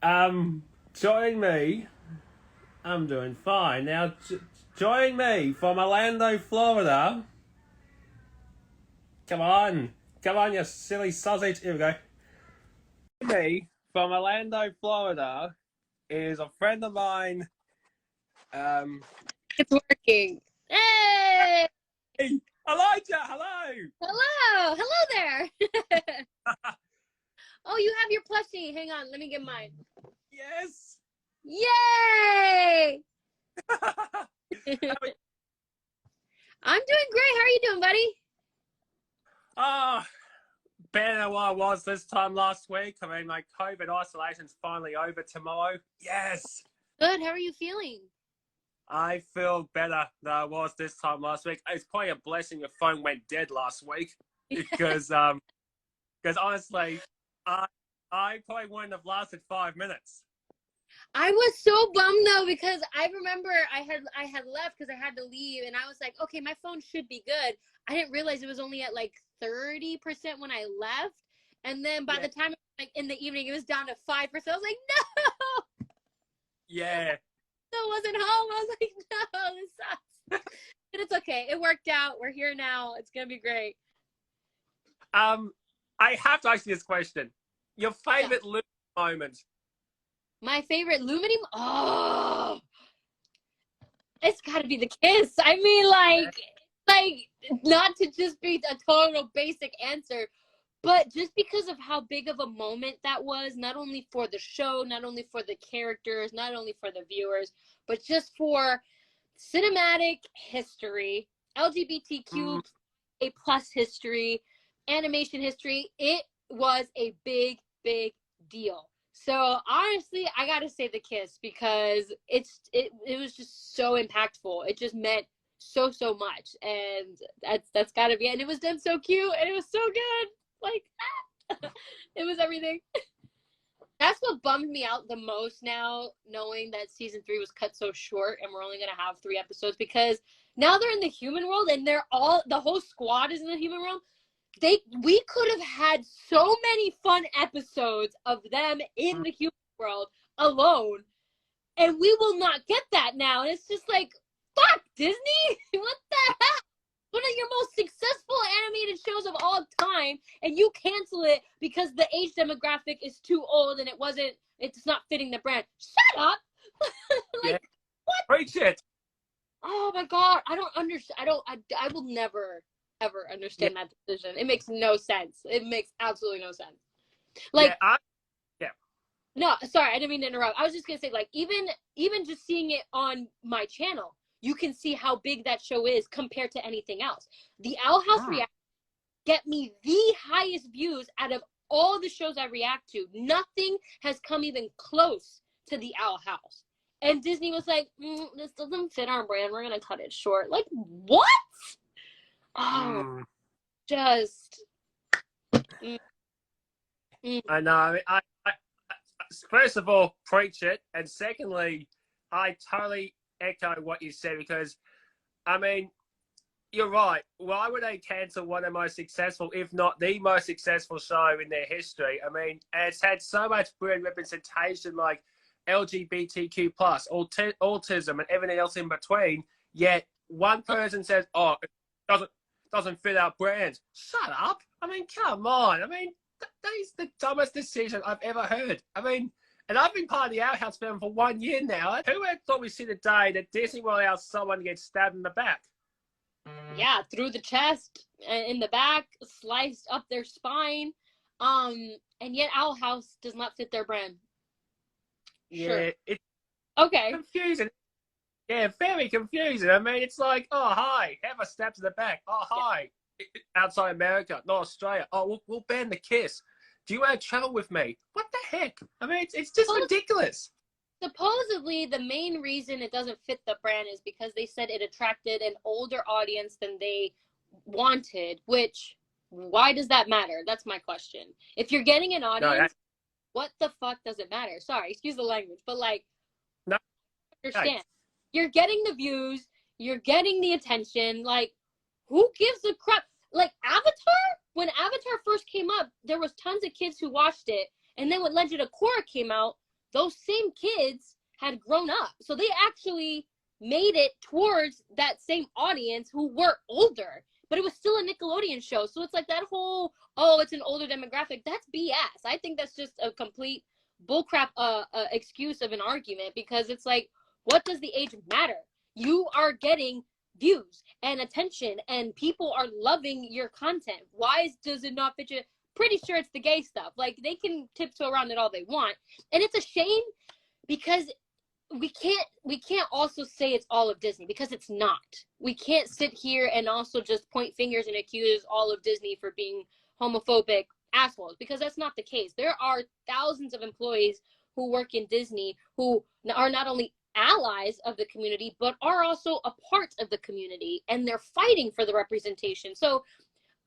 Join me. I'm doing fine. Now, join me from Orlando, Florida. Come on. Come on, you silly sausage. Here we go. Me from Orlando, Florida is a friend of mine. Um, It's working. Hey! hey, Elijah, hello. Hello! Hello there! Oh, you have your plushie. Hang on, let me get mine. Yes. Yay! I'm doing great. How are you doing, buddy? Better than what I was this time last week. I mean, my COVID isolation's finally over tomorrow. Yes. Good. How are you feeling? I feel better than I was this time last week. It's probably a blessing your phone went dead last week because honestly, I probably wouldn't have lasted 5 minutes. I was so bummed though because I remember I had left because I had to leave and I was like, okay, my phone should be good. I didn't realize it was only at like 30% when I left, and then by the time like in the evening it was down to 5%. I was like, no. Yeah. Still wasn't home. I was like, no, this sucks. But it's okay. It worked out. We're here now. It's gonna be great. I have to ask you this question. Your favorite moment? My favorite Lumini? Oh, it's got to be the kiss. I mean, like not to just be a total basic answer, but just because of how big of a moment that was, not only for the show, not only for the characters, not only for the viewers, but just for cinematic history, LGBTQ a plus history, animation history. It was a big, big deal. So honestly, I gotta say the kiss because it was just so impactful. It just meant so much, and that's gotta be it. And it was done so cute, and it was so good. Like it was everything. That's what bummed me out the most now, knowing that season 3 was cut so short and we're only gonna have 3 episodes, because now they're in the human world and the whole squad is in the human world. We could have had so many fun episodes of them in the human world alone, and we will not get that now. And it's just like, fuck, Disney. What the heck? One of your most successful animated shows of all time, and you cancel it because the age demographic is too old and it's not fitting the brand. Shut up. What? Preach it. Oh my god, I don't understand. I will never ever understand that decision. It makes no sense. It makes absolutely no sense. Like, no, sorry, I didn't mean to interrupt. I was just gonna say, like, even just seeing it on my channel, you can see how big that show is compared to anything else. The Owl House react get me the highest views out of all the shows I react to. Nothing has come even close to the Owl House. And Disney was like, this doesn't fit our brand. We're gonna cut it short. Like, what? Oh, just. I know. I first of all, preach it, and secondly, I totally echo what you said, because, I mean, you're right. Why would they cancel one of the most successful, if not the most successful show in their history? I mean, it's had so much brilliant representation, like LGBTQ plus, autism, and everything else in between. Yet one person says, "Oh, it doesn't fit our brand." Shut up! I mean, come on! I mean, that is the dumbest decision I've ever heard. I mean, and I've been part of the Outhouse film for 1 year now. Who had thought we'd see the day that Disney will allow someone to get stabbed in the back? Yeah, through the chest, in the back, sliced up their spine. And yet Owl House does not fit their brand. Yeah, it's okay. Confusing. Yeah, very confusing. I mean, it's like, oh, hi, have a stab to the back. Oh, hi. Outside America, not Australia. Oh, we'll ban the kiss. Do you want to travel with me? What the heck? I mean, it's just ridiculous. Supposedly, the main reason it doesn't fit the brand is because they said it attracted an older audience than they wanted, which, why does that matter? That's my question. If you're getting an audience, what the fuck does it matter? Sorry, excuse the language, but like, no, understand. You're getting the views, you're getting the attention, like, who gives a crap? Like, Avatar, when Avatar first came up, there was tons of kids who watched it, and then when Legend of Korra came out, those same kids had grown up. So they actually made it towards that same audience who were older, but it was still a Nickelodeon show. So it's like that whole, oh, it's an older demographic. That's BS. I think that's just a complete bullcrap excuse of an argument, because it's like, what does the age matter? You are getting views and attention, and people are loving your content. Why does it not fit you? Pretty sure it's the gay stuff. Like, they can tiptoe around it all they want, and it's a shame, because we can't also say it's all of Disney, because it's not. We can't sit here and also just point fingers and accuse all of Disney for being homophobic assholes, because that's not the case. There are thousands of employees who work in Disney who are not only allies of the community, but are also a part of the community, and they're fighting for the representation. So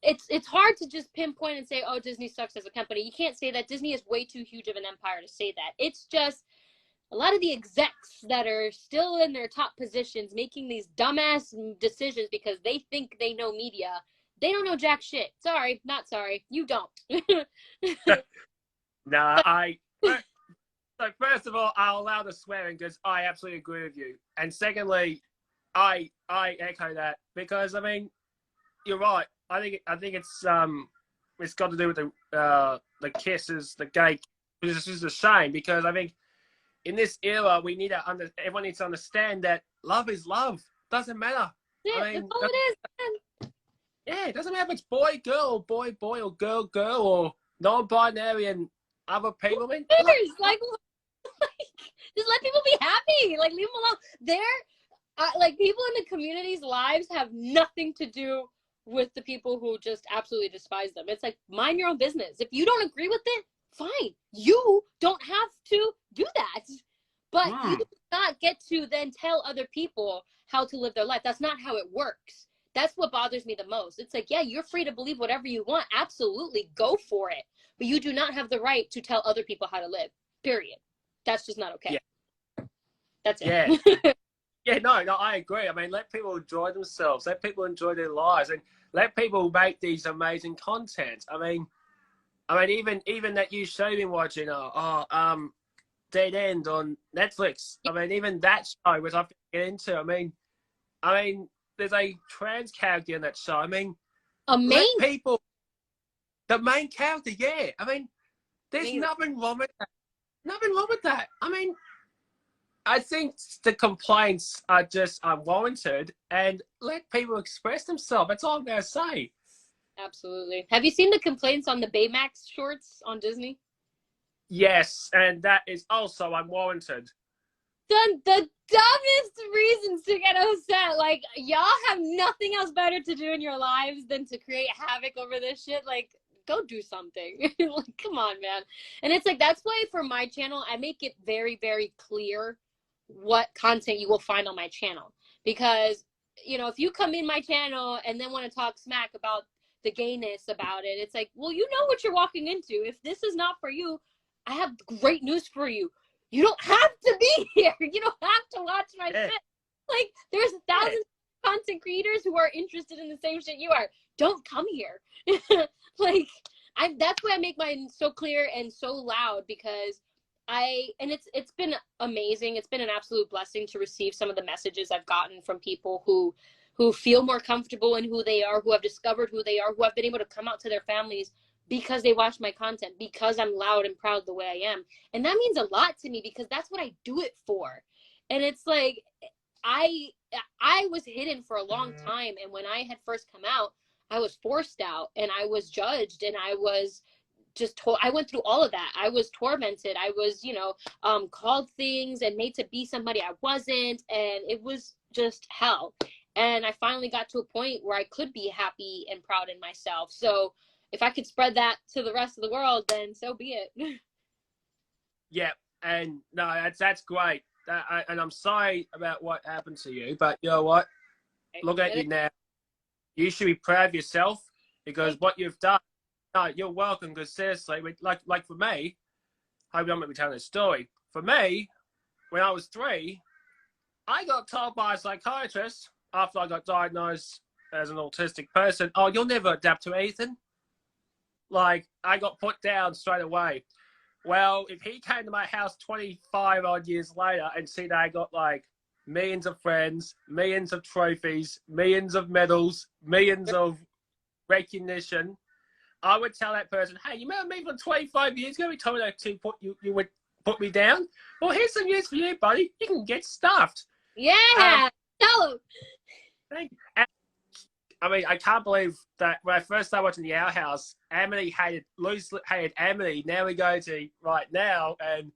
it's hard to just pinpoint and say, oh, Disney sucks as a company. You can't say that. Disney is way too huge of an empire to say that. It's just a lot of the execs that are still in their top positions making these dumbass decisions because they think they know media. They don't know jack shit. Sorry, not sorry. You don't. So first of all, I'll allow the swearing because I absolutely agree with you. And secondly, I echo that, because I mean, you're right. I think it's got to do with the kisses, the gay. This is a shame, because I think in this era we need to everyone needs to understand that love is love. Doesn't matter. Yeah, I mean, that's all it is, man. Yeah, it doesn't matter if it's boy, girl, or boy, or girl, girl, or non-binary and other people. I mean, like, just let people be happy. Like, leave them alone. They're like, people in the community's lives have nothing to do with the people who just absolutely despise them. It's like, mind your own business. If you don't agree with it, fine. You don't have to do that. But you do not get to then tell other people how to live their life. That's not how it works. That's what bothers me the most. It's like, yeah, you're free to believe whatever you want. Absolutely. Go for it. But you do not have the right to tell other people how to live. Period. That's just not okay. Yeah. That's it. Yeah. Yeah, no, I agree. I mean, let people enjoy themselves. Let people enjoy their lives, and let people make these amazing content. I mean, even that you show me watching, Dead End on Netflix. I mean, even that show, which I get into. I mean, there's a trans character in that show. I mean, the main character. Yeah, I mean, there's nothing wrong with that. Nothing wrong with that. I mean, I think the complaints are just unwarranted, and let people express themselves. That's all I'm going to say. Absolutely. Have you seen the complaints on the Baymax shorts on Disney? Yes, and that is also unwarranted. The dumbest reasons to get upset. Like, y'all have nothing else better to do in your lives than to create havoc over this shit. Like, go do something. Like, come on, man. And it's like, that's why for my channel, I make it very, very clear what content you will find on my channel. Because, you know, if you come in my channel and then want to talk smack about the gayness about it, it's like, well, you know what you're walking into. If this is not for you, I have great news for you. You don't have to be here. You don't have to watch my shit. Like, there's thousands of content creators who are interested in the same shit you are. Don't come here. Like, that's why I make mine so clear and so loud, because it's been amazing. It's been an absolute blessing to receive some of the messages I've gotten from people who feel more comfortable in who they are, who have discovered who they are, who have been able to come out to their families because they watch my content, because I'm loud and proud the way I am. And that means a lot to me, because that's what I do it for. And it's like, I was hidden for a long time. And when I had first come out, I was forced out, and I was judged, and I was just I went through all of that. I was tormented. I was, called things and made to be somebody I wasn't. And it was just hell. And I finally got to a point where I could be happy and proud in myself. So if I could spread that to the rest of the world, then so be it. Yeah. And no, that's great. And I'm sorry about what happened to you, but you know what? Look at you now. You should be proud of yourself, because what you've done. No, you're welcome. Because seriously, like for me, I hope you don't make me tell this story. For me, when I was 3, I got told by a psychiatrist after I got diagnosed as an autistic person, "Oh, you'll never adapt to anything." Like, I got put down straight away. Well, if he came to my house 25 odd years later and see that I got like millions of friends, millions of trophies, millions of medals, millions of recognition, I would tell that person, hey, you remember me from 25 years ago? You told me that you would put me down. Well, here's some news for you, buddy. You can get stuffed. Yeah. Tell him. I mean, I can't believe that when I first started watching the Our House, Amity hated Amity. Now we go to right now, and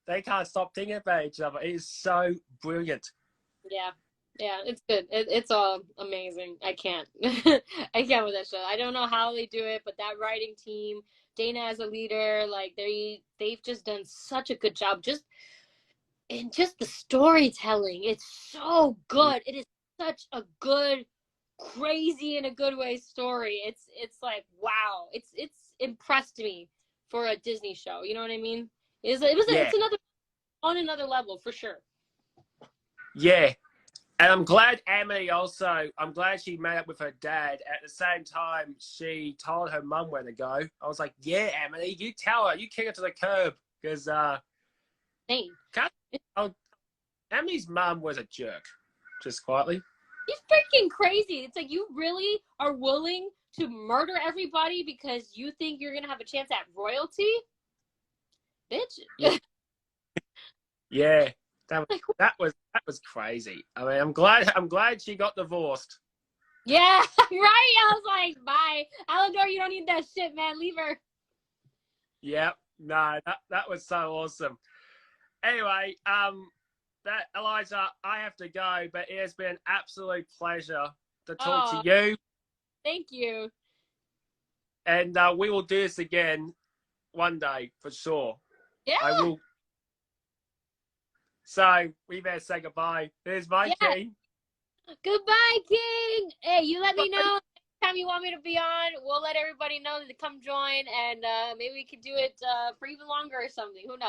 they can't stop thinking about each other. It is so brilliant. Yeah. Yeah, it's good. It's all amazing. I can't. I can't with that show. I don't know how they do it, but that writing team, Dana as a leader, like they've just done such a good job. Just the storytelling. It's so good. It is such a good, crazy in a good way story. It's like wow. It's impressed me for a Disney show. You know what I mean? It's another on another level for sure. Yeah. And I'm glad I'm glad she made up with her dad. At the same time, she told her mum where to go. I was like, yeah, Amity, you tell her, you kick her to the curb. Because Amity's mum was a jerk, just quietly. He's freaking crazy. It's like, you really are willing to murder everybody because you think you're going to have a chance at royalty? Bitch. Yeah. That was crazy. I mean, I'm glad she got divorced. Yeah, right. I was like, bye, Alidor. You don't need that shit, man. Leave her. Yep. No, that was so awesome. Anyway, that Eliza, I have to go, but it has been an absolute pleasure to talk to you. Thank you. And we will do this again one day for sure. Yeah. I will. So we better say goodbye. Here's my King. Goodbye, King. Hey, you let me know next time you want me to be on. We'll let everybody know to come join, and maybe we could do it for even longer or something. Who knows?